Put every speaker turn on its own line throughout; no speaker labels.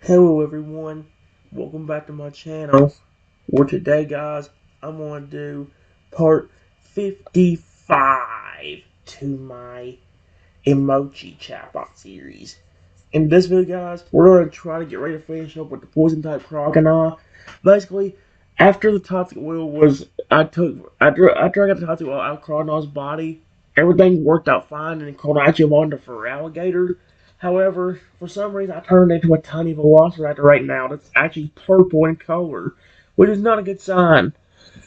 Hello everyone, welcome back to my channel. For today guys, I'm going to do part 55 to my Emochi Chatbot series. In this video guys, we're going to try to get ready to finish up with the poison type Croconaw. Basically, after the toxic oil was, after I got the toxic oil out of Croconaw's body, everything worked out fine and Croconaw actually evolved into a alligator. However, for some reason, I turned into a tiny velociraptor right now that's actually purple in color, which is not a good sign.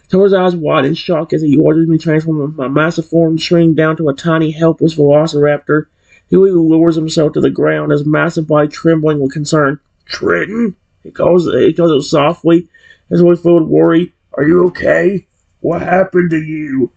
Towar's eyes wide in shock as he orders me to transform my massive form shrink down to a tiny, helpless velociraptor. He lowers himself to the ground, his massive body trembling with concern. Trenton? He calls it softly, his voice filled with worry. Are you okay? What happened to you?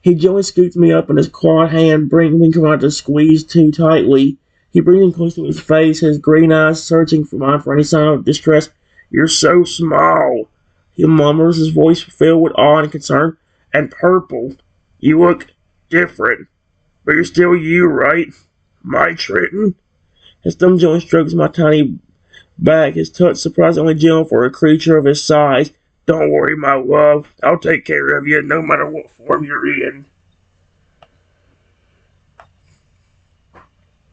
He gently scoots me up in his clawed hand, bringing me around to squeeze too tightly. He brings me close to his face, his green eyes searching for mine for any sign of distress. You're so small, he murmurs, his voice filled with awe and concern. And purple. You look different. But you're still you, right? My Trenton? His thumb gently strokes my tiny back, his touch surprisingly gentle for a creature of his size. Don't worry, my love. I'll take care of you no matter what form you're in.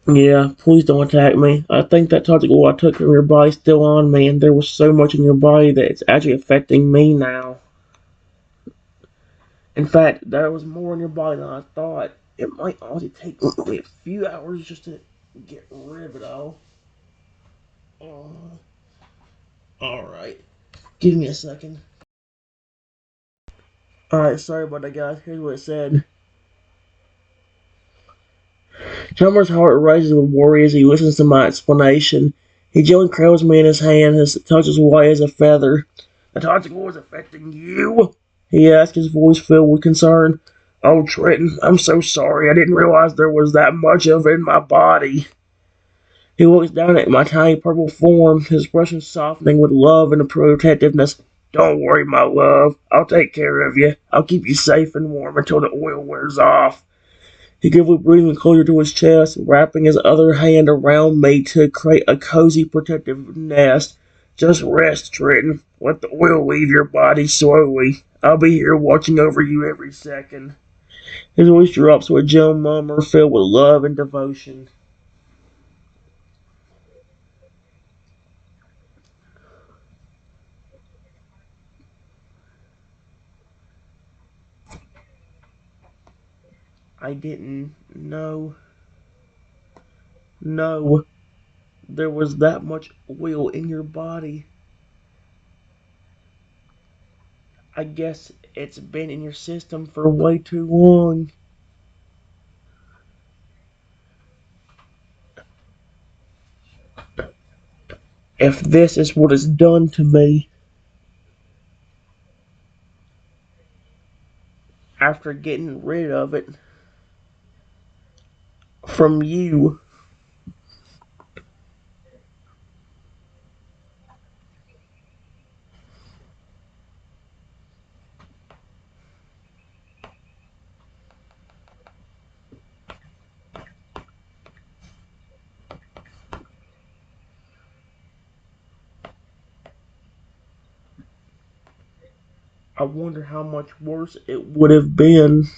Yeah, please don't attack me. I think that toxic oil I took from your body is still on me, and there was so much in your body that it's actually affecting me now. In fact, there was more in your body than I thought. It might honestly take me a few hours just to get rid of it all. Alright, give me a second. Alright, sorry about that, guys. Here's what it said. Chomper's heart rises with worry as he listens to my explanation. He gently cradles me in his hand, his touch is white as a feather. The toxic oil is affecting you? He asked, his voice filled with concern. Oh, Trenton, I'm so sorry. I didn't realize there was that much of it in my body. He looks down at my tiny purple form, his expression softening with love and protectiveness. Don't worry, my love. I'll take care of you. I'll keep you safe and warm until the oil wears off. He carefully brings me closer to his chest, wrapping his other hand around me to create a cozy protective nest. Just rest, Trenton. Let the oil leave your body slowly. I'll be here watching over you every second. His voice drops to a gentle murmur filled with love and devotion. I didn't know there was that much oil in your body. I guess it's been in your system for way too long. If this is what is done to me after getting rid of it from you, I wonder how much worse it would have been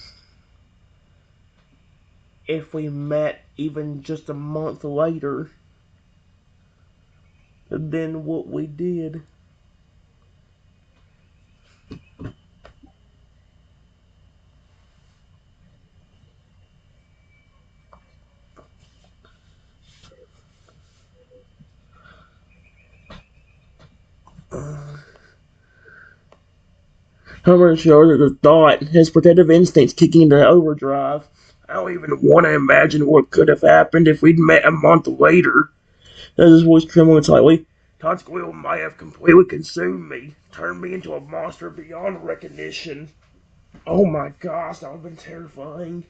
if we met even just a month later than what we did. Homer shows the thought, his protective instincts kicking into overdrive. I don't even want to imagine what could have happened if we'd met a month later. As his voice trembling slightly, toxic oil might have completely consumed me, turned me into a monster beyond recognition. Oh my gosh, that would have been terrifying.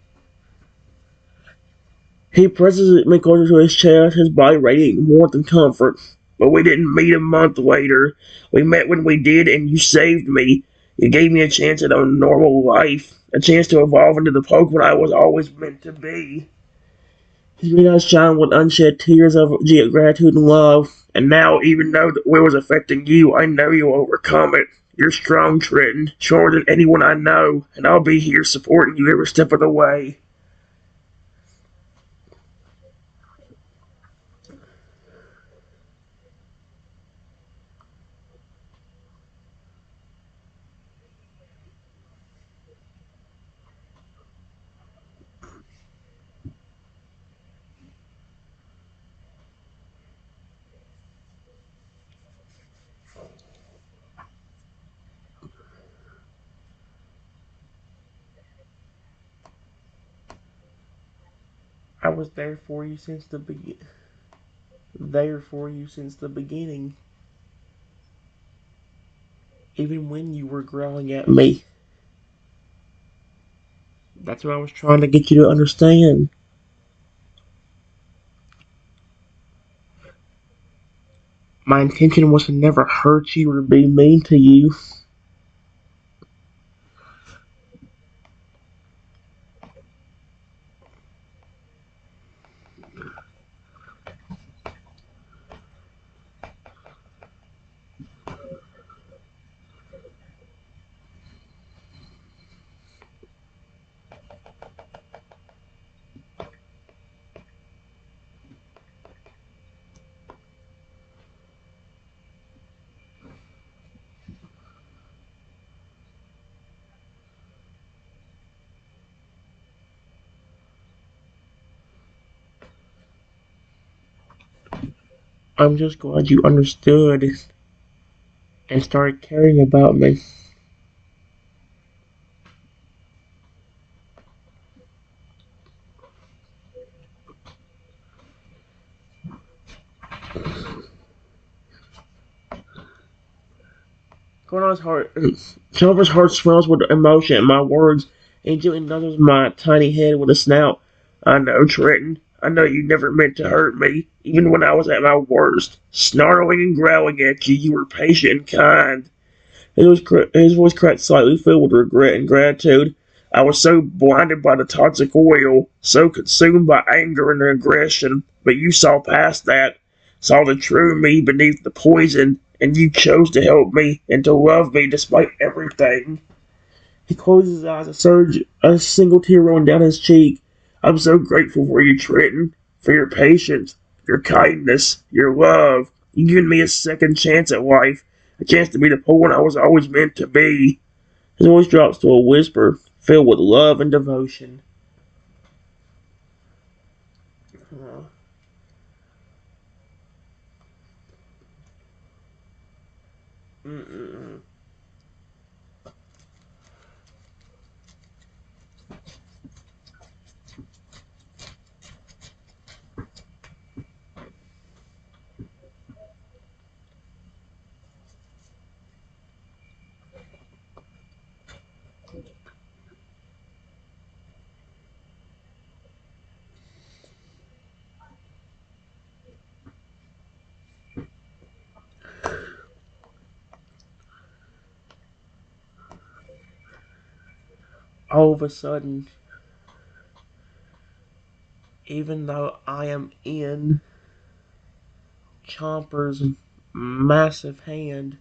He presses me closer to his chest, his body radiating warmth and comfort. But we didn't meet a month later. We met when we did, and you saved me. You gave me a chance at a normal life, a chance to evolve into the Pokemon I was always meant to be. His green eyes shine with unshed tears of gratitude and love, And now, even though the oil is affecting you, I know you'll overcome it. You're strong, Trenton, stronger than anyone I know, and I'll be here supporting you every step of the way. I was there for you since the beginning, even when you were growling at me. That's what I was trying to get you to understand. My intention was to never hurt you or be mean to you. I'm just glad you understood and started caring about me. Chomper's heart swells with emotion at my words, and he gently nuzzles my tiny head with a snout. I know, Trenton. I know you never meant to hurt me, even when I was at my worst. Snarling and growling at you, you were patient and kind. His voice cracked slightly, filled with regret and gratitude. I was so blinded by the toxic oil, so consumed by anger and aggression, but you saw past that, saw the true me beneath the poison, and you chose to help me and to love me despite everything. He closed his eyes, a single tear rolling down his cheek. I'm so grateful for you, Trenton, for your patience, your kindness, your love. You've given me a second chance at life, a chance to be the person I was always meant to be. His voice drops to a whisper, filled with love and devotion. Uh, mm-mm. All of a sudden, even though I am in Chomper's massive hand,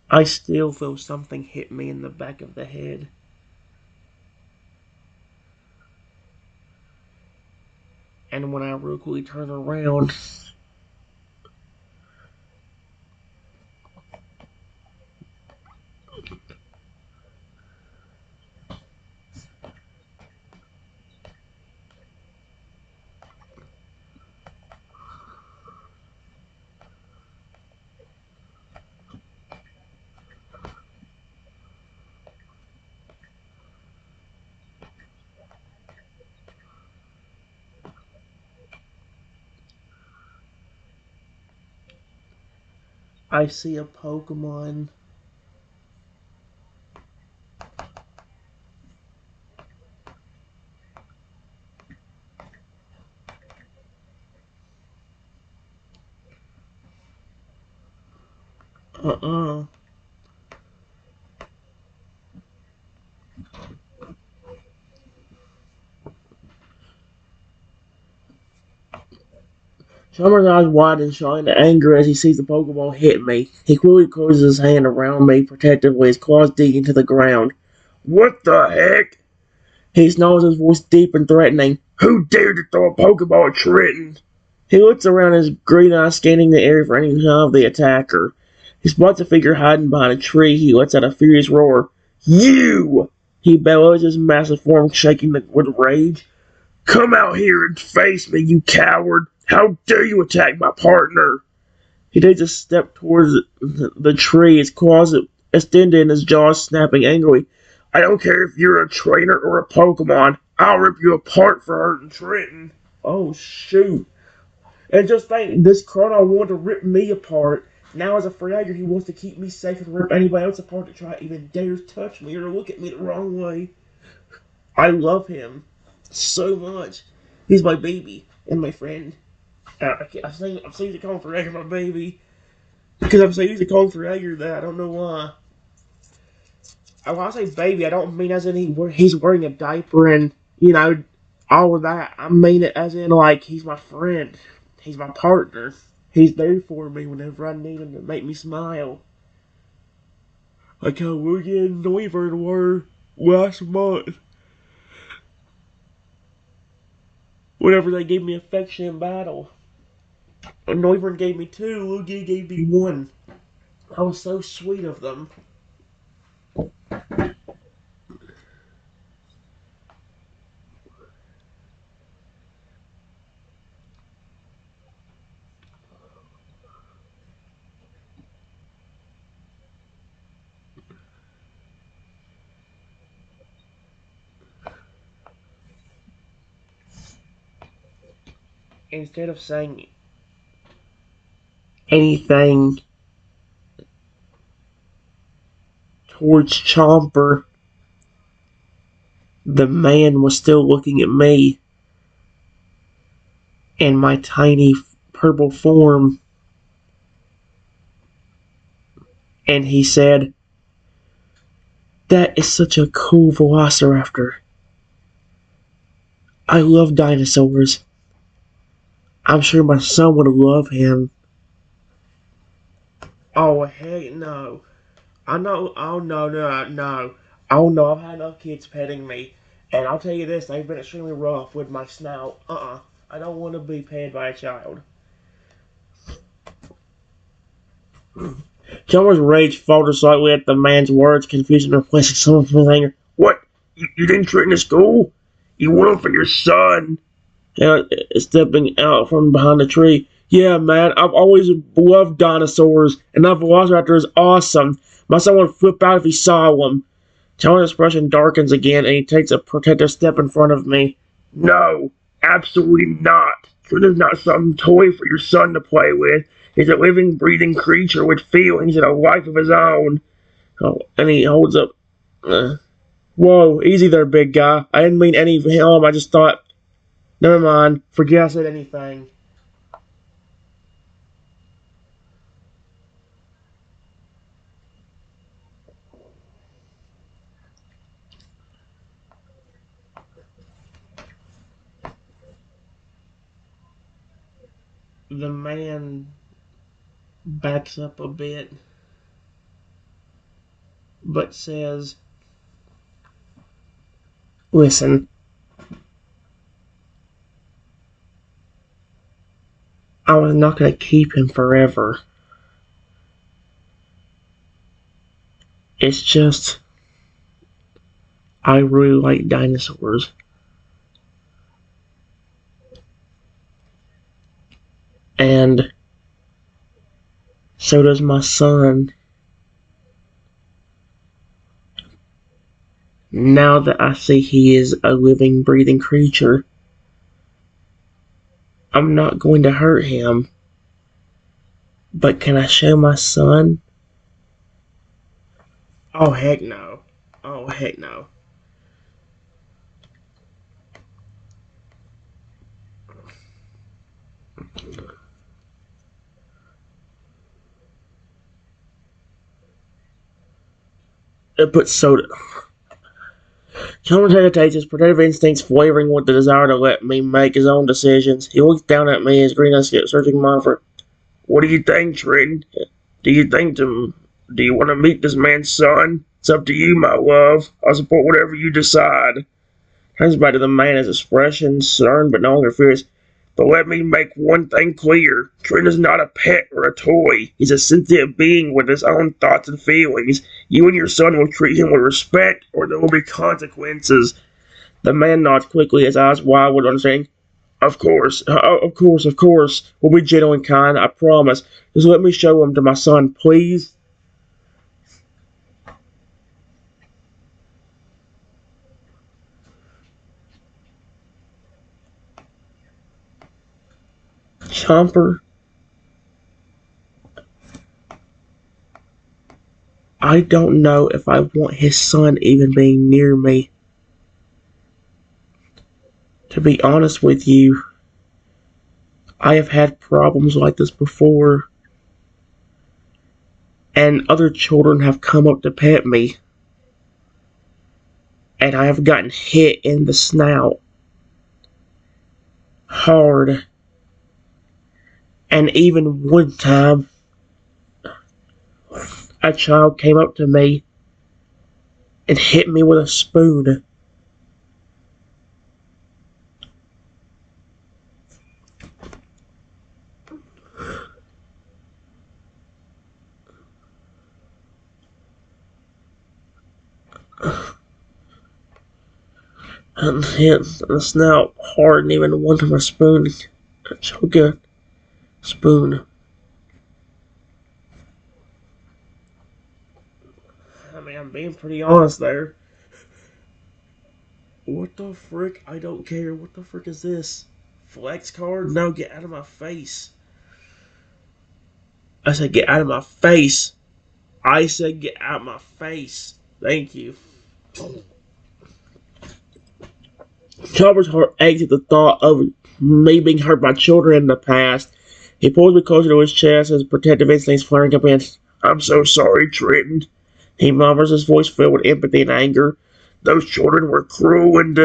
I still feel something hit me in the back of the head. And when I real quickly turn around, I see a Pokemon. Uh-uh. Chomper's eyes widen, showing anger as he sees the Pokeball hit me. He quickly closes his hand around me protectively, his claws dig into the ground. What the heck? He snarls, his voice deep and threatening. Who dared to throw a Pokeball at Trenton? He looks around, his green eyes scanning the area for any sign of the attacker. He spots a figure hiding behind a tree. He lets out a furious roar. You! He bellows, his massive form shaking with rage. Come out here and face me, you coward! How dare you attack my partner? He takes a step towards the tree, his claws extended and his jaws snapping angrily. I don't care if you're a trainer or a Pokemon. I'll rip you apart for hurting Trenton. Oh, shoot. And just think, this Croconaw wanted to rip me apart. Now as a free agent, he wants to keep me safe and rip anybody else apart that try to even dare touch me or look at me the wrong way. I love him so much. He's my baby and my friend. I'm so used to calling for Edgar my baby. Because I'm so used to calling for Edgar that I don't know why. When I say baby, I don't mean as in he's wearing a diaper and, all of that. I mean it as in, like, he's my friend. He's my partner. He's there for me whenever I need him to make me smile. Like how Woogie and Noivern were last month. Whenever they gave me affection in battle. Noivern gave me 2, Woogie gave me 1. I was so sweet of them. Instead of saying anything towards Chomper, the man was still looking at me in my tiny purple form, and he said, that is such a cool velociraptor. I love dinosaurs. I'm sure my son would love him. Oh, heck no. I know, oh no, no, no. Oh no, I've had enough kids petting me. And I'll tell you this, they've been extremely rough with my snout. I don't want to be petted by a child. Chalmers' rage faltered slightly at the man's words, confusion replacing some of his anger. What? You didn't treat in school? You want him for your son? Stepping out from behind the tree. Yeah, man, I've always loved dinosaurs, and that velociraptor is awesome. My son would flip out if he saw one. Challenger's expression darkens again, and he takes a protective step in front of me. No, absolutely not. This is not some toy for your son to play with. He's a living, breathing creature with feelings and a life of his own. Oh, and he holds up. Whoa, easy there, big guy. I didn't mean any harm. I just thought. Never mind. Forget I said anything. The man backs up a bit, but says, listen, I was not going to keep him forever. It's just, I really like dinosaurs. And so does my son. Now that I see he is a living, breathing creature, I'm not going to hurt him. But can I show my son? Oh, heck no. Oh, heck no. It puts soda. Chomper hesitates, his protective instincts flavoring with the desire to let me make his own decisions. He looks down at me, his green eyes get searching mine for, "What do you think, Trenton? Do you think to... Do you want to meet this man's son? It's up to you, my love. I'll support whatever you decide." Turns back to the man, his expression stern but no longer fierce. "But let me make one thing clear. Trent is not a pet or a toy. He's a sentient being with his own thoughts and feelings. You and your son will treat him with respect, or there will be consequences." The man nods quickly, his eyes wide with understanding. "Of course, of course. We'll be gentle and kind, I promise. Just let me show him to my son, please." Chomper, I don't know if I want his son even being near me. To be honest with you, I have had problems like this before, and other children have come up to pet me, and I have gotten hit in the snout hard. And even one time, a child came up to me and hit me with a spoon. And hit the snout hard, and even one time a spoon. A choke a spoon. I mean, I'm being pretty honest there. What the frick? I don't care. What the frick is this? Flex card? No, get out of my face. I said, get out of my face. I said, get out of my face. Thank you. Chopper's heart aches at the thought of me being hurt by children in the past. He pulls me closer to his chest, his protective instincts flaring up against. "I'm so sorry, Trenton." He murmurs, his voice filled with empathy and anger. "Those children were cruel and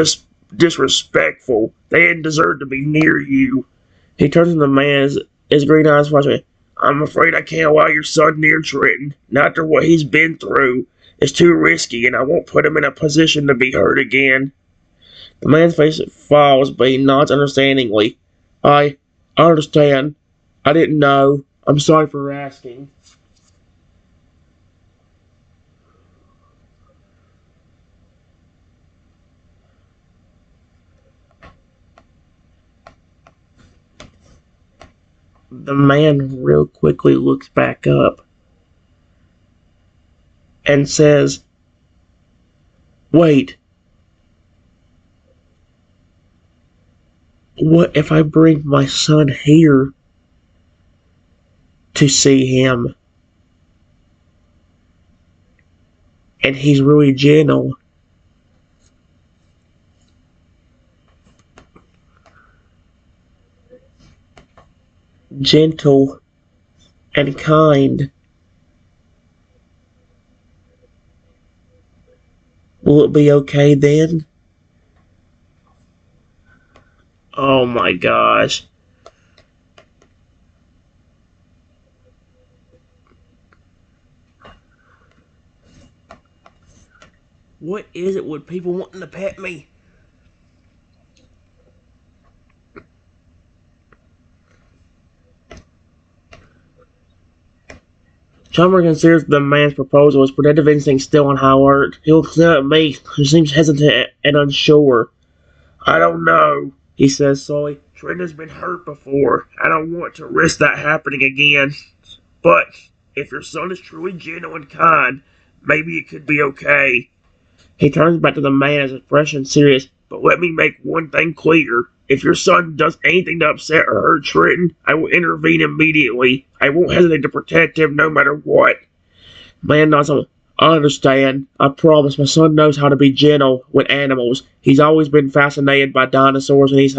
disrespectful. They didn't deserve to be near you." He turns to the man, his green eyes flashing. "I'm afraid I can't allow your son near Trenton. Not after what he's been through. It's too risky, and I won't put him in a position to be hurt again." The man's face falls, but he nods understandingly. I understand. I didn't know. I'm sorry for asking." The man real quickly looks back up and says, "Wait, what if I bring my son here to see him? And he's really gentle and kind. Will it be okay then?" Oh my gosh. What is it with people wanting to pet me? Chomper considers the man's proposal, his protective instinct still on high alert. He looks down at me, who seems hesitant and unsure. "I don't know," he says slowly. "Trent has been hurt before. I don't want to risk that happening again. But if your son is truly gentle and kind, maybe it could be okay." He turns back to the man, his expression serious. "But let me make one thing clear. If your son does anything to upset or hurt Trenton, I will intervene immediately. I won't hesitate to protect him no matter what." Man nods. "I understand. I promise. My son knows how to be gentle with animals. He's always been fascinated by dinosaurs, and he's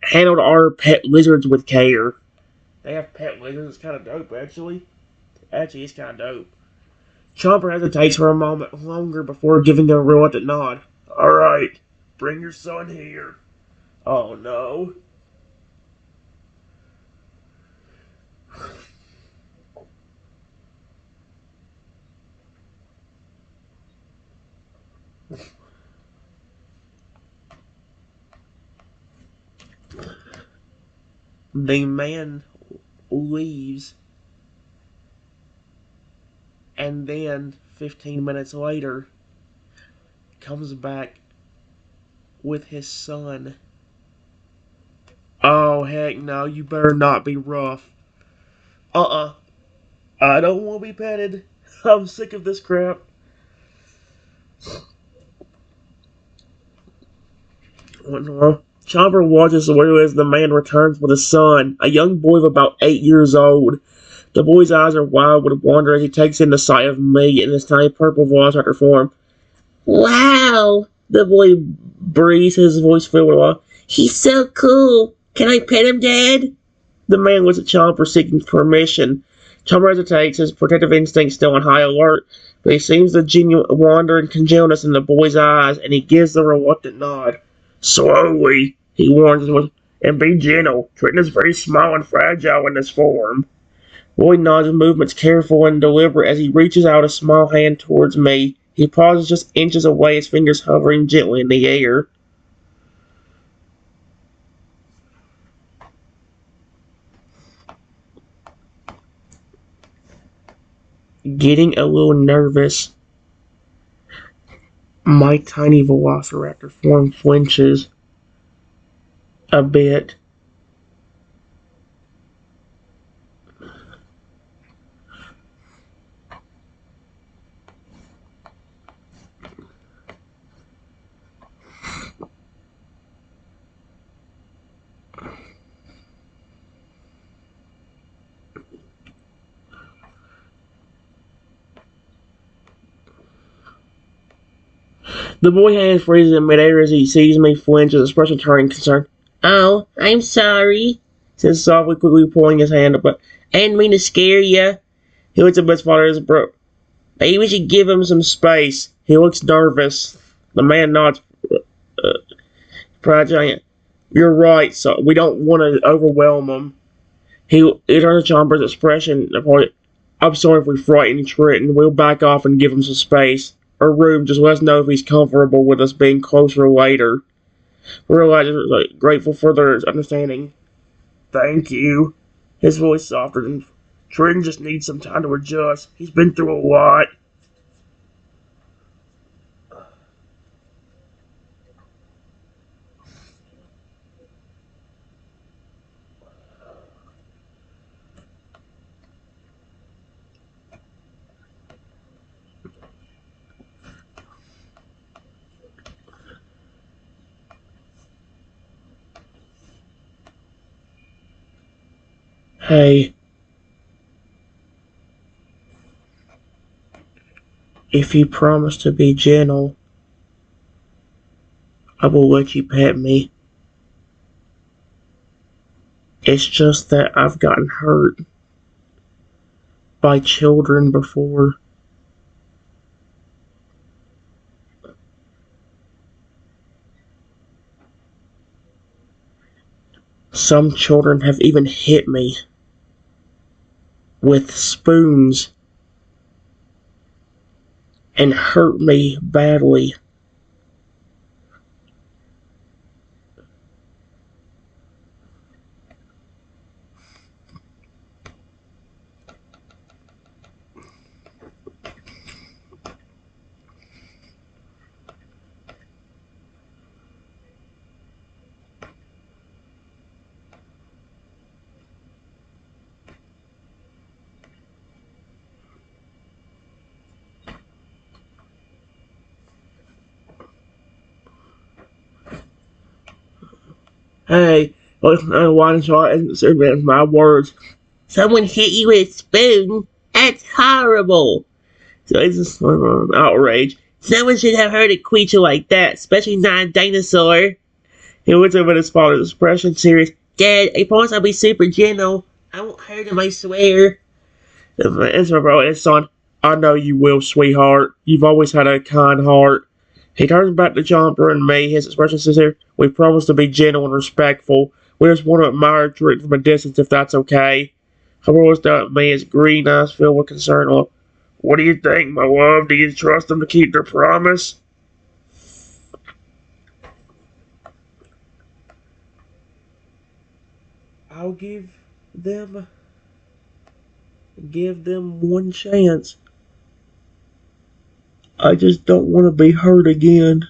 handled our pet lizards with care." They have pet lizards. It's kind of dope, actually. Actually, it's kind of dope. Chomper hesitates for a moment longer before giving a reluctant nod. Alright, bring your son here. Oh no. The man leaves, and then 15 minutes later comes back with his son. Oh heck no, you better not be rough. I don't want to be petted. I'm sick of this crap. Chomper watches as the man returns with his son, a young boy of about 8 years old. The boy's eyes are wide with wonder as he takes in the sight of me in his tiny purple velociraptor form. Wow! The boy breathes, his voice filled with awe. He's so cool. Can I pet him, Dad? The man looks at Chomper seeking permission. Chomper hesitates, his protective instinct still on high alert, but he sees the genuine wonder and congealness in the boy's eyes, and he gives the reluctant nod. Slowly, he warns him, and be gentle. Triton is very small and fragile in this form. Boy nods, his movements careful and deliberate as he reaches out a small hand towards me. He pauses just inches away, his fingers hovering gently in the air. Getting a little nervous, my tiny velociraptor form flinches a bit. The boy hand freezes in midair as he sees me flinch, his expression turning concerned. Oh, I'm sorry, says softly, quickly pulling his hand up. But I didn't mean to scare you. He looks at his father as bro. Maybe we should give him some space. He looks nervous. The man nods. Pride giant. You're right, so we don't want to overwhelm him. He turns to Chomper's expression. I'm sorry if we frightened Triton. We'll back off and give him some space. Or room, just let us know if he's comfortable with us being closer later. We're grateful for their understanding. Thank you. His voice softened. Triton just needs some time to adjust. He's been through a lot. Hey, if you promise to be gentle, I will let you pet me. It's just that I've gotten hurt by children before. Some children have even hit me with spoons and hurt me badly. Hey, why don't you answer my words? Someone hit you with a spoon? That's horrible. So it's just outrage. Someone should have heard a creature like that, especially not a dinosaur. He looks over at his father's expression, serious. Dad, I promise I'll be super gentle. I won't hurt him, I swear. It's my bro and his son. I know you will, sweetheart. You've always had a kind heart. He turns back to Chomper and me. His expression says here, we promise to be gentle and respectful. We just want to admire Trick from a distance if that's okay. Chomper looks down at me, his green eyes filled with concern. Well, what do you think, my love? Do you trust them to keep their promise? I'll them give them one chance. I just don't want to be hurt again.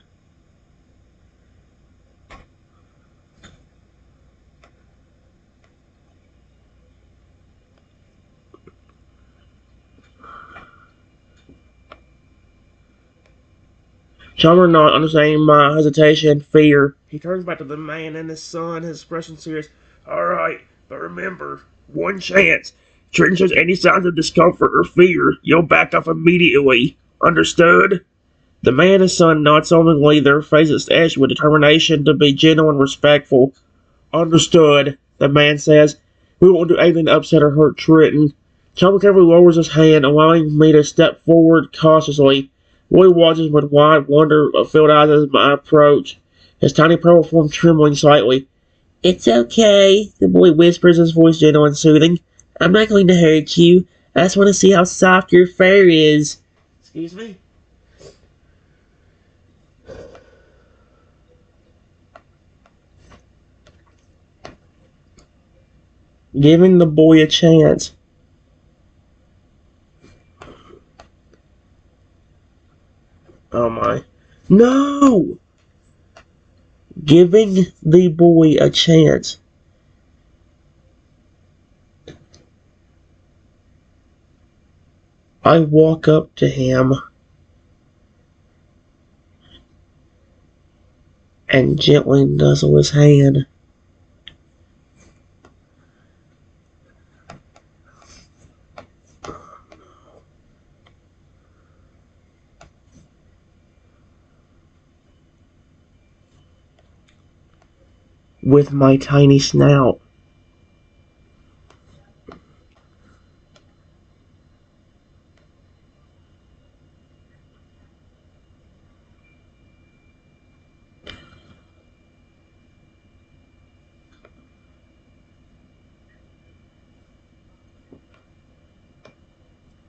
Chummer not understanding my hesitation and fear. He turns back to the man and his son, his expression serious. Alright, but remember, one chance. Trenton shows any signs of discomfort or fear, you'll back off immediately. Understood? The man and his son nod solemnly, their faces etched with determination to be gentle and respectful. Understood, the man says. We won't do anything to upset or hurt Trenton. Chummer carefully lowers his hand, allowing me to step forward cautiously. Roy watches with wide, wonder-filled eyes as I approach, his tiny purple form trembling slightly. It's okay, the boy whispers, his voice gentle and soothing. I'm not going to hurt you. I just want to see how soft your fur is. Excuse me? Giving the boy a chance. Oh my. No! Giving the boy a chance. I walk up to him and gently nuzzle his hand. With my tiny snout.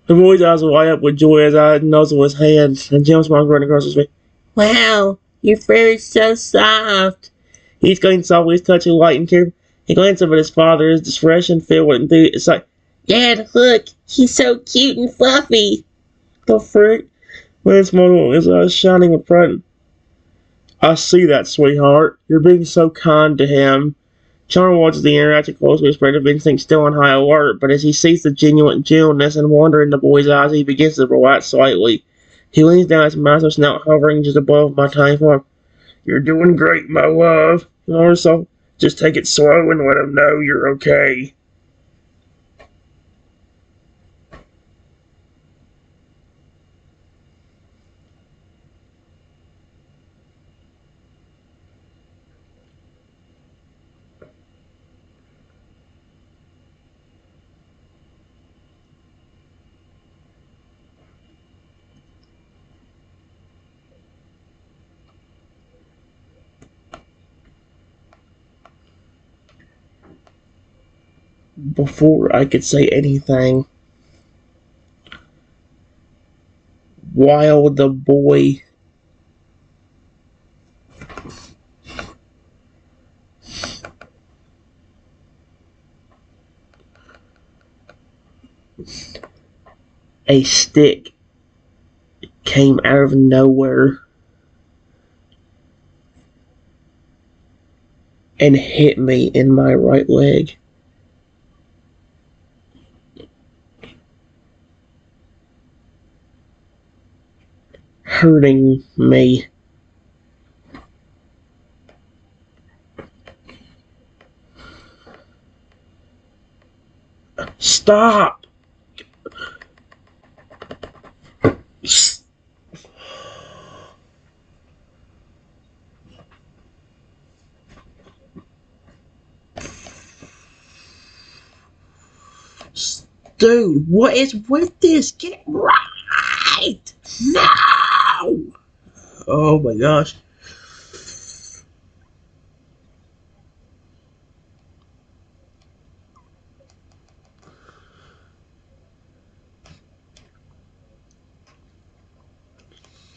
The boy's eyes light up with joy as I nuzzle his hand, and Jim's mouth running across his face. Wow, your fur is so soft. He exclaims softly, his touch light and careful. He glances up at his father, his expression filled with enthusiasm. It's like, Dad, look, he's so cute and fluffy. The frick? When his mother his eyes shining with pride. I see that, sweetheart. You're being so kind to him. Charmer watches the interaction closely, his predative instinct still on high alert, but as he sees the genuine gentleness and wonder in the boy's eyes, he begins to relax slightly. He leans down, his massive snout hovering just above my tiny form. You're doing great, my love. So just take it slow and let him know you're okay. Before I could say anything, while the boy a stick came out of nowhere and hit me in my right leg. Hurting me. Stop! Dude, what is with this? Get right! wait! No! Oh my gosh.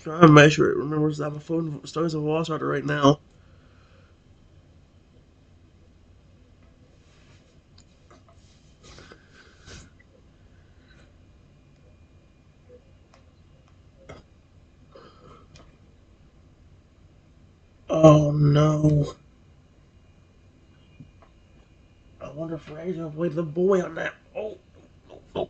Try to make sure it remembers that my phone starts a wall starter right now. Oh no. I wonder if Ray's gonna play the boy on that. Oh, oh.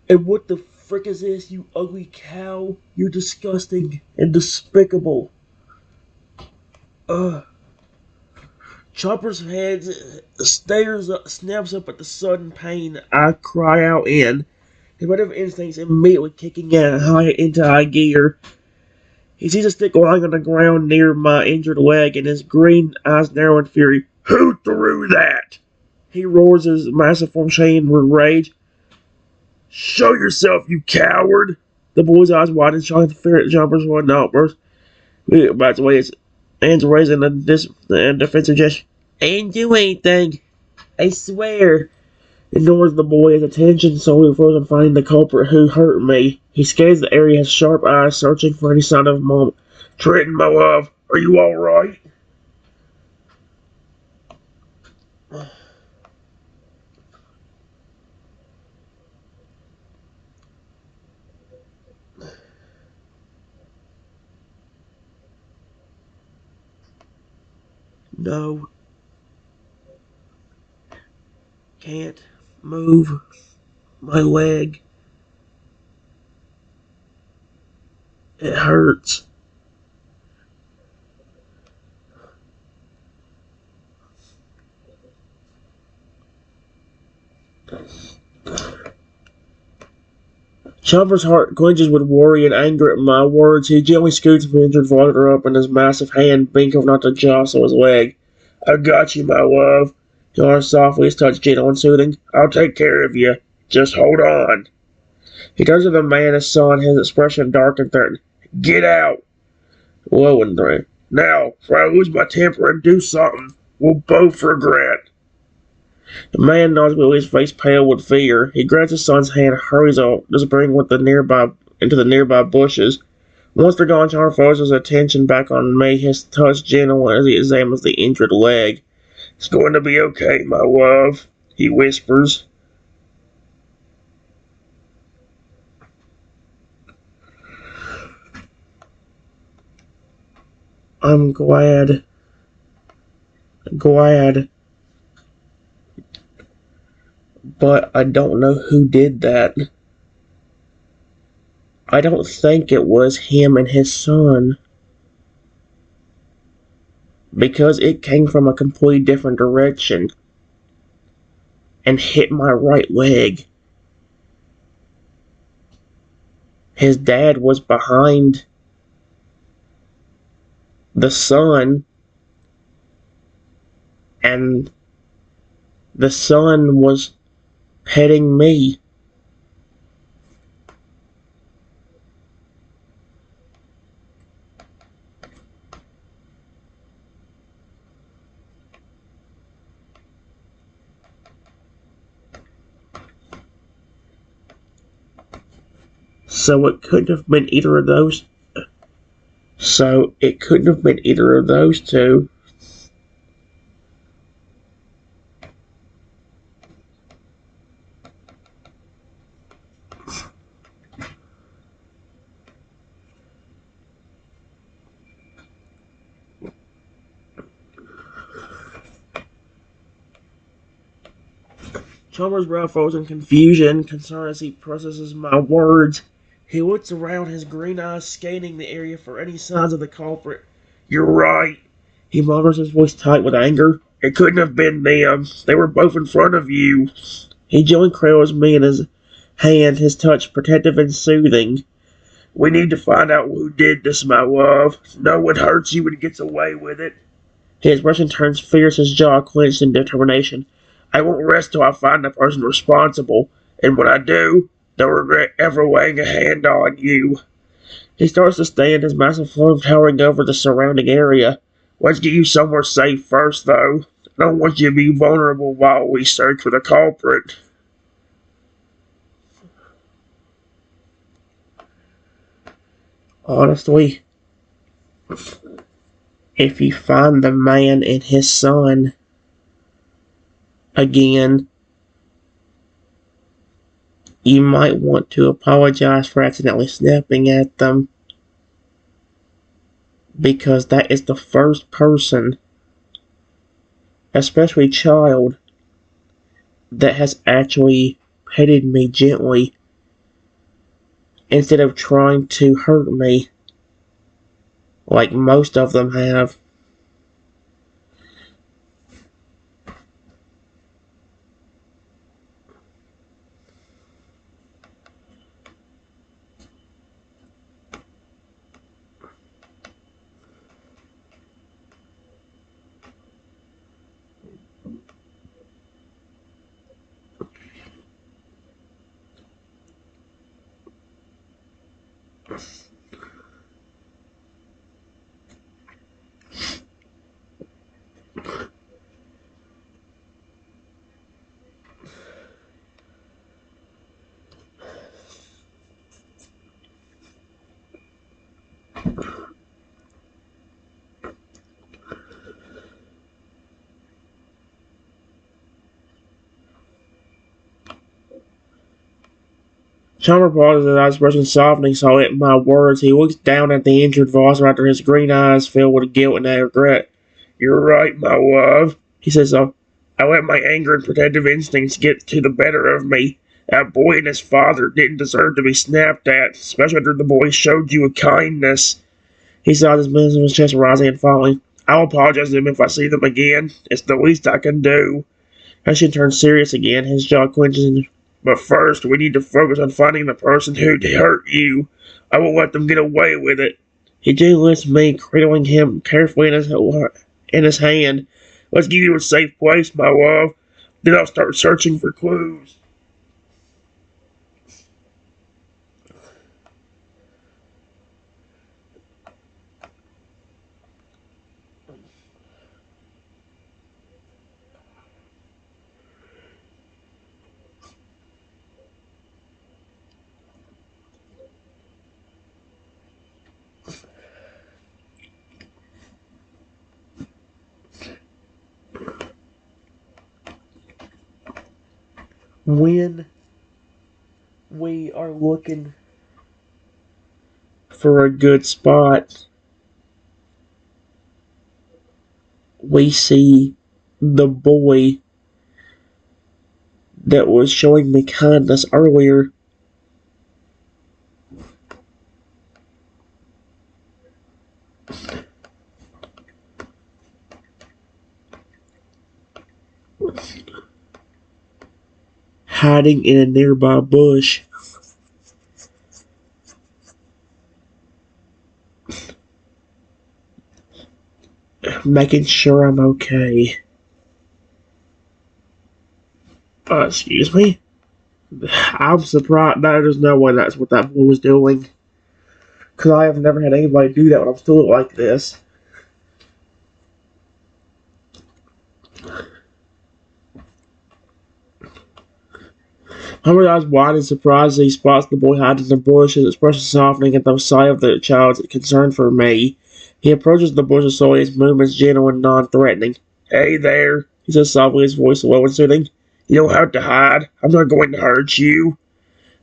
And what the frick is this, you ugly cow? You're disgusting and despicable. Ugh. Chomper's head snaps up at the sudden pain I cry out in. His primitive instincts immediately kicking in into high gear. He sees a stick lying on the ground near my injured leg, and his green eyes narrow in fury. Who threw that? He roars his massive form shaking with rage. Show yourself, you coward! The boy's eyes widen, showing the fear at Chomper's one outburst. By the way, his hands raised in a defensive gesture. I didn't do anything. I swear. Ignores the boy, his attention solely focused on finding the culprit who hurt me. He scans the area, his sharp eyes searching for any sign of mom. Trenton, my love, are you alright? No. Can't move my leg. It hurts. Chomper's heart clenches with worry and anger at my words. He gently scoots the injured father up, and his massive hand being careful not to jostle his leg. I got you, my love. He honors softly, his touch gentle and soothing. I'll take care of you. Just hold on. He turns to the man, his son, his expression dark and threatening. Get out. Low and threatening. Now, before I lose my temper and do something we'll both regret. The man nods with his face pale with fear. He grabs his son's hand and hurries on, disappearing into the nearby bushes. Once they're gone, Chomper focuses his attention back on me, his touch gentle as he examines the injured leg. It's going to be okay, my love, he whispers. I'm glad. But I don't know who did that. I don't think it was him and his son. Because it came from a completely different direction. And hit my right leg. His dad was behind the son. And the son was petting me. So it couldn't have been either of those. So it couldn't have been either of those two. Chalmers' brow froze in confusion, concerned as he processes my words. He looks around, his green eyes scanning the area for any signs of the culprit. You're right, he mutters, his voice tight with anger. It couldn't have been them. They were both in front of you. He gently cradles me in his hand, his touch protective and soothing. We need to find out who did this, my love. No one hurts you and gets away with it. His expression turns fierce, his jaw clenched in determination. I won't rest till I find the person responsible. And when I do, don't regret ever laying a hand on you. He starts to stand, his massive form towering over the surrounding area. Let's get you somewhere safe first, though. I don't want you to be vulnerable while we search for the culprit. Honestly, if you find the man and his son again, you might want to apologize for accidentally snapping at them, because that is the first person, especially child, that has actually petted me gently instead of trying to hurt me like most of them have. Chomper pauses his eyes brushing softening so at my words. He looks down at the injured Velociraptor, his green eyes filled with guilt and regret. You're right, my love, he says. I let my anger and protective instincts get to the better of me. That boy and his father didn't deserve to be snapped at, especially after the boy showed you a kindness. He saw his business in his chest rising and falling. I'll apologize to them if I see them again. It's the least I can do. Hushin turns serious again, his jaw clenches. But first, we need to focus on finding the person who hurt you. I won't let them get away with it. He gently lifts me, cradling him carefully in his hand. Let's get you to a safe place, my love. Then I'll start searching for clues. When we are looking for a good spot, we see the boy that was showing me kindness earlier hiding in a nearby bush, making sure I'm okay. Excuse me? I'm surprised. No, there's no way that's what that boy was doing. Because I have never had anybody do that when I'm still like this. Humber's eyes wide in surprise as he spots the boy hiding in the bush, his expression softening at the sight of the child's concern for me. He approaches the bush slowly, his movements gentle and non-threatening. Hey there, he says softly, his voice low and soothing. You don't have to hide. I'm not going to hurt you.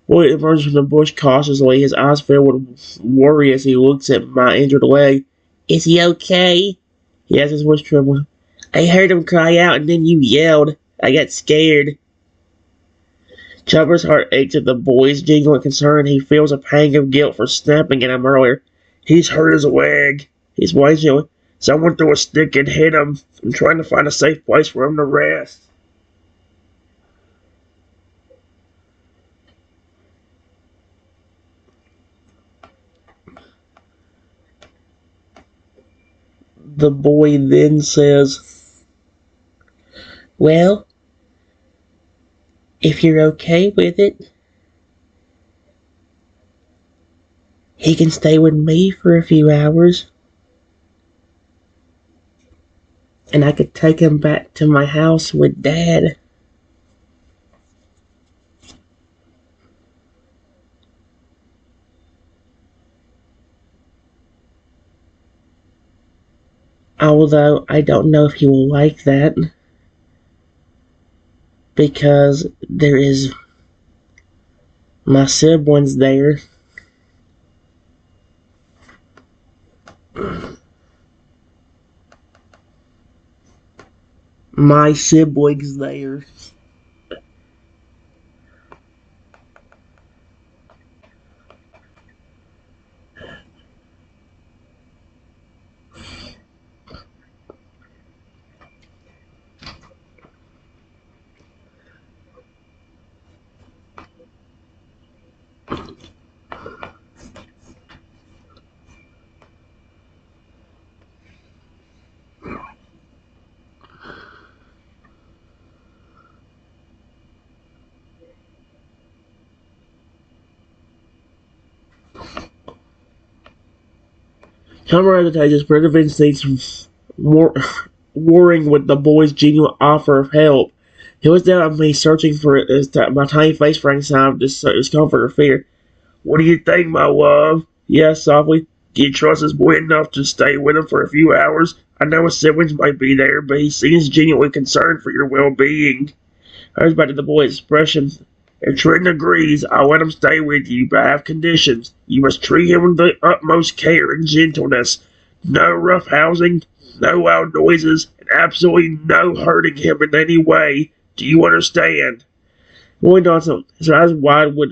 Boy emerges from the bush cautiously, his eyes filled with worry as he looks at my injured leg. Is he okay? He asks, his voice trembling. I heard him cry out and then you yelled. I got scared. Chopper's heart aches at the boy's genuine concern. He feels a pang of guilt for snapping at him earlier. He's hurt his leg. He's whining. Someone threw a stick and hit him. I'm trying to find a safe place for him to rest. The boy then says, Well, If you're okay with it, he can stay with me for a few hours, and I could take him back to my house with Dad. Although I don't know if he will like that, because there is my siblings there. My siblings there. Chomper advertises Predator instincts war- warring with the boy's genuine offer of help. He was down at me searching for my tiny face for any sign of discomfort or fear. What do you think, my love? Yes, softly. Do you trust this boy enough to stay with him for a few hours? I know his siblings might be there, but he seems genuinely concerned for your well-being. I was back to the boy's expression. If Trenton agrees, I'll let him stay with you, but I have conditions. You must treat him with the utmost care and gentleness. No rough housing, no loud noises, and absolutely no hurting him in any way. Do you understand? Roy Dawson, his eyes wide with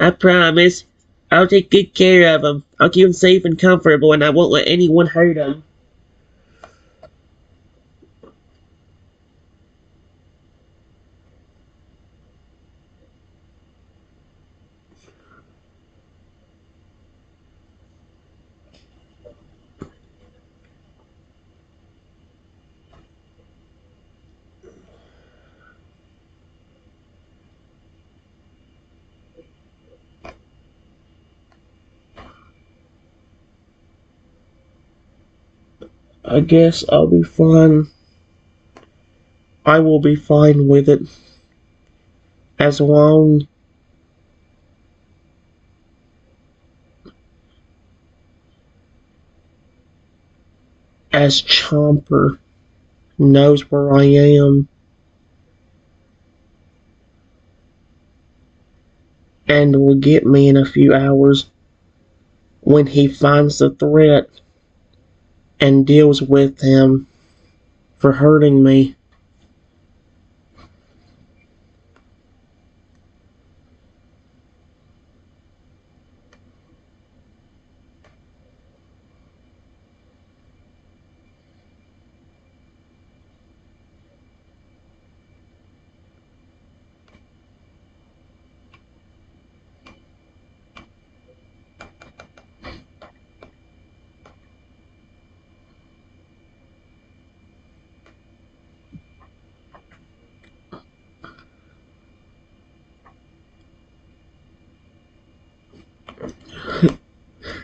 I promise. I'll take good care of him. I'll keep him safe and comfortable, and I won't let anyone hurt him. I guess I'll be fine. I will be fine with it as long as Chomper knows where I am and will get me in a few hours when he finds the threat and deals with him for hurting me.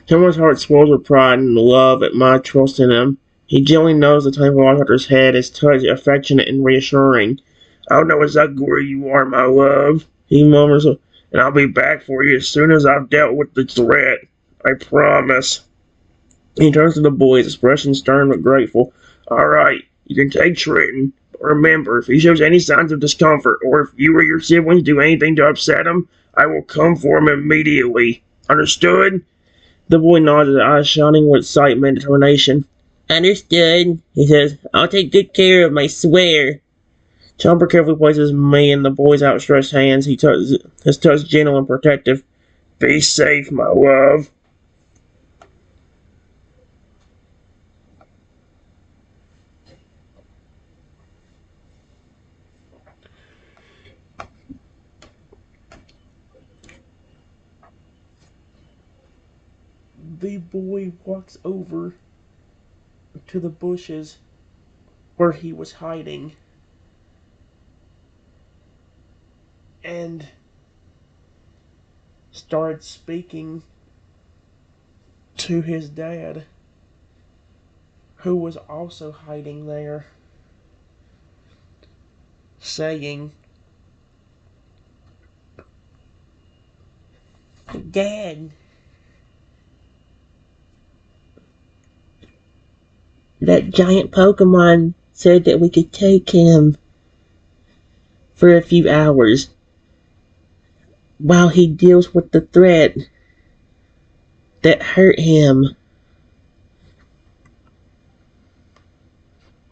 Chomper's heart swells with pride and love at my trust in him. He gently knows the tiny Velociraptor's head is touched, affectionate and reassuring. I don't know exactly where you are, my love, he murmurs, and I'll be back for you as soon as I've dealt with the threat. I promise. He turns to the boy, his expression stern but grateful. All right, you can take Trenton. But remember, if he shows any signs of discomfort, or if you or your siblings do anything to upset him, I will come for him immediately. Understood? The boy nods, his eyes shining with excitement and determination. Understood, he says. I'll take good care of him, I swear. Chomper carefully places me in the boy's outstretched hands. His touch gentle and protective. Be safe, my love. The boy walks over to the bushes where he was hiding and started speaking to his dad, who was also hiding there, saying, "Dad, that giant Pokemon said that we could take him for a few hours while he deals with the threat that hurt him."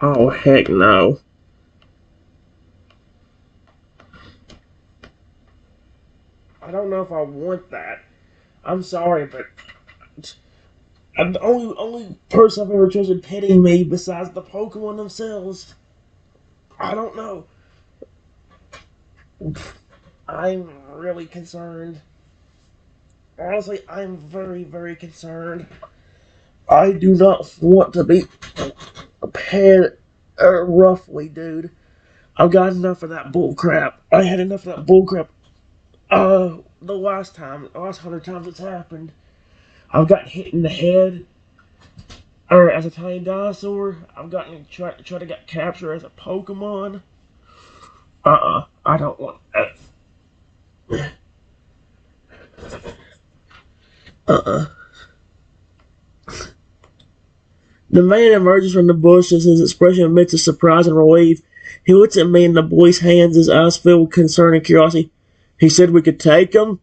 Oh, heck no. I don't know if I want that. I'm sorry, but I'm the only person I've ever trusted petting me besides the Pokemon themselves. I don't know. I'm really concerned. Honestly, I'm very, very concerned. I do not want to be pet roughly, dude. I've got enough of that bullcrap. I had enough of that bullcrap. The last 100 times it's happened, I've gotten hit in the head, or as a tiny dinosaur. I've gotten tried to get captured as a Pokemon. I don't want that. Uh-uh. The man emerges from the bushes, his expression a mix of surprise and relief. He looks at me in the boy's hands, his eyes filled with concern and curiosity. "He said we could take him?"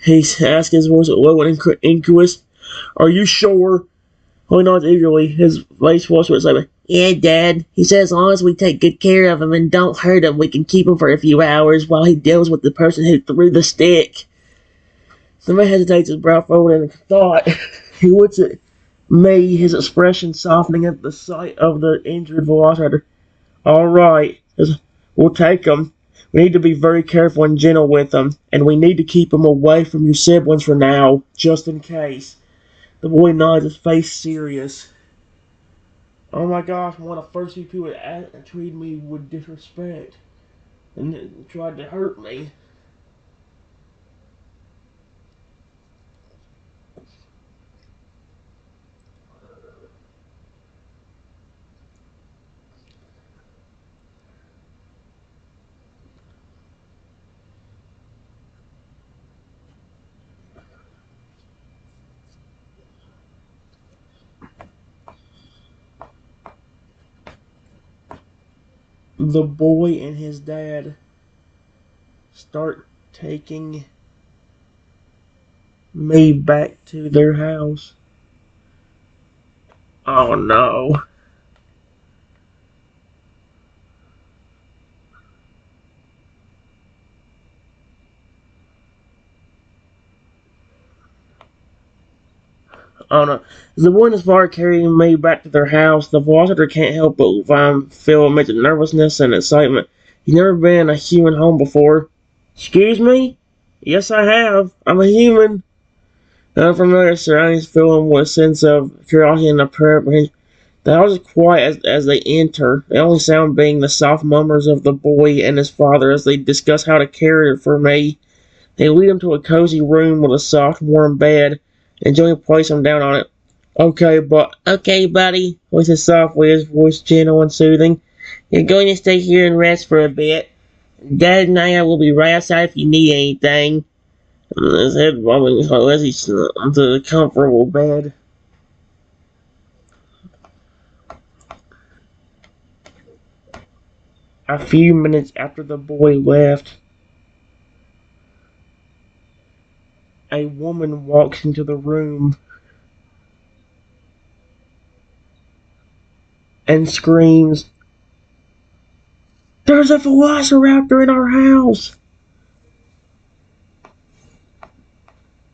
He asked, his voice low and inquisitive. "Are you sure?" He nods eagerly, his face flushed with excitement. "Yeah, Dad. He said as long as we take good care of him and don't hurt him, we can keep him for a few hours while he deals with the person who threw the stick." The man hesitates, his brow folded in thought. He looks at me, his expression softening at the sight of the injured velociraptor. "All right, we'll take him. We need to be very careful and gentle with him, and we need to keep him away from your siblings for now, just in case." The boy nods, his face serious. Oh my gosh, one of the first few people that treated me with disrespect and tried to hurt me. The boy and his dad start taking me back to their house. Oh no. Oh no. The boy and his father carrying me back to their house. The visitor can't help but feel a mix of nervousness and excitement. He's never been in a human home before. "Excuse me?" "Yes, I have. I'm a human." The unfamiliar surroundings fill him with a sense of curiosity and apprehension. The house is quiet as they enter, the only sound being the soft murmurs of the boy and his father as they discuss how to care for me. They lead him to a cozy room with a soft, warm bed, and gently place him down on it. Okay, buddy," he says softly, his voice gentle and soothing. "You're going to stay here and rest for a bit. Dad and I will be right outside if you need anything." His head bobbing as he slumped onto the comfortable bed. A few minutes after the boy left, a woman walks into the room and screams, "There's a velociraptor in our house!"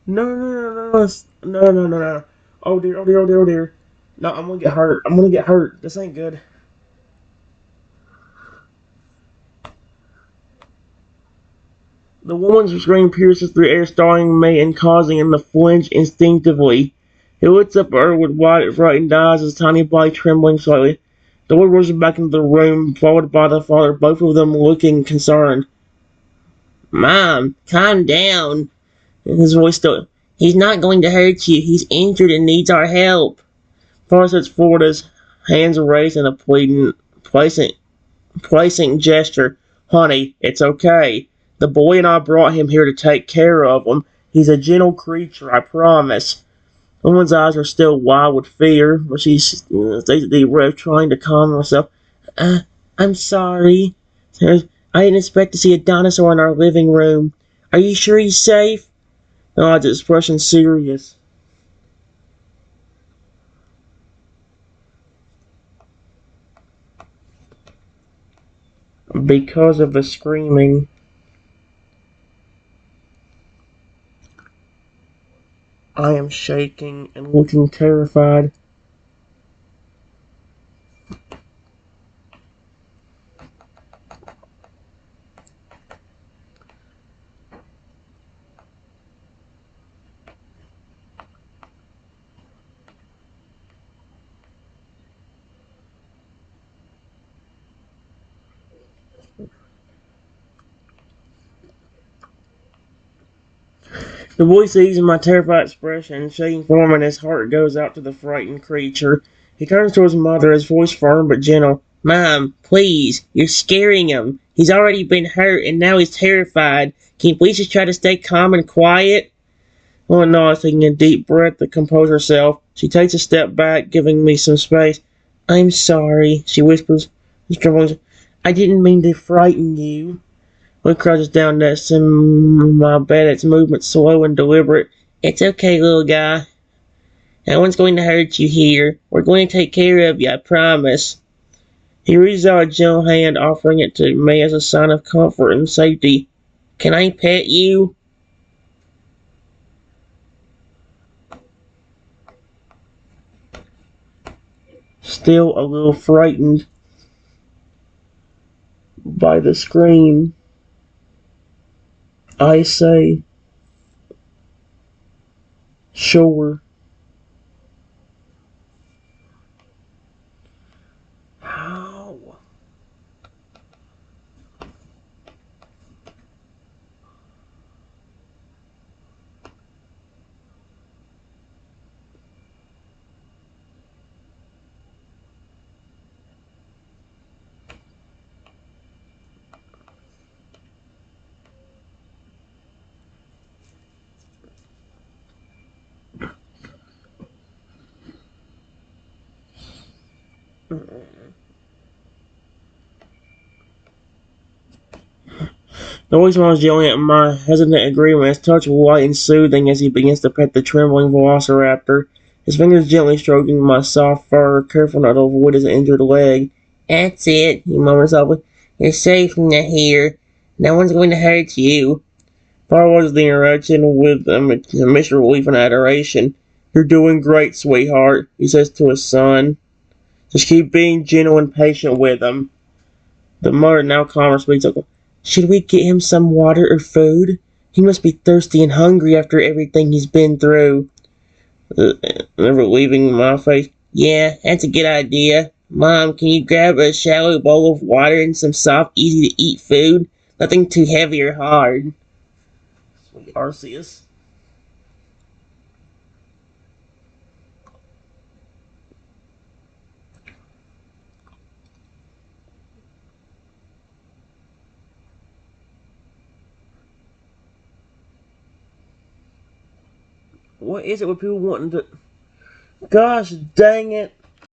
No, no, no, no, no, no, no, no, no. Oh dear, oh dear, oh dear, oh dear. No, I'm gonna get hurt. I'm gonna get hurt. This ain't good. The woman's scream pierces through air, startling me and causing him to flinch instinctively. He looks up at her with wide, frightened eyes, his tiny body trembling slightly. The boy rushes back into the room, followed by the father, both of them looking concerned. Mom, calm down. His voice still. He's not going to hurt you. He's injured and needs our help. Father steps forward, his hands raised in a placing gesture. Honey, it's okay. The boy and I brought him here to take care of him. He's a gentle creature, I promise. Woman's eyes are still wild with fear, but she takes a deep breath, trying to calm herself. Uh, I'm sorry. I didn't expect to see a dinosaur in our living room. Are you sure he's safe? No, his expression serious. Because of the screaming. I am shaking and looking terrified. The boy sees my terrified expression, shaking form, and his heart goes out to the frightened creature. He turns to his mother, his voice firm but gentle. Mom, please, you're scaring him. He's already been hurt, and now he's terrified. Can you please just try to stay calm and quiet? Oh no, taking a deep breath to compose herself. She takes a step back, giving me some space. I'm sorry, she whispers. I didn't mean to frighten you. One crouches down next to my bed, its movement slow and deliberate. It's okay, little guy. No one's going to hurt you here. We're going to take care of you, I promise. He reaches out a gentle hand, offering it to me as a sign of comfort and safety. Can I pet you? Still a little frightened by the scream, I say, sure. How? The voice was yelling at my hesitant agreement, his touch light and soothing as he begins to pet the trembling velociraptor, his fingers gently stroking my soft fur, careful not to avoid his injured leg. That's it, he murmured softly. You're safe here. No one's going to hurt you. Far was the interruption with a mixture of relief and adoration. You're doing great, sweetheart, he says to his son. Just keep being gentle and patient with him. The mother, now calmer, speaks up. Should we get him some water or food? He must be thirsty and hungry after everything he's been through. Never leaving my face. Yeah, that's a good idea. Mom, can you grab a shallow bowl of water and some soft, easy to eat food? Nothing too heavy or hard. Sweet Arceus. What is it with people wanting to... Gosh dang it.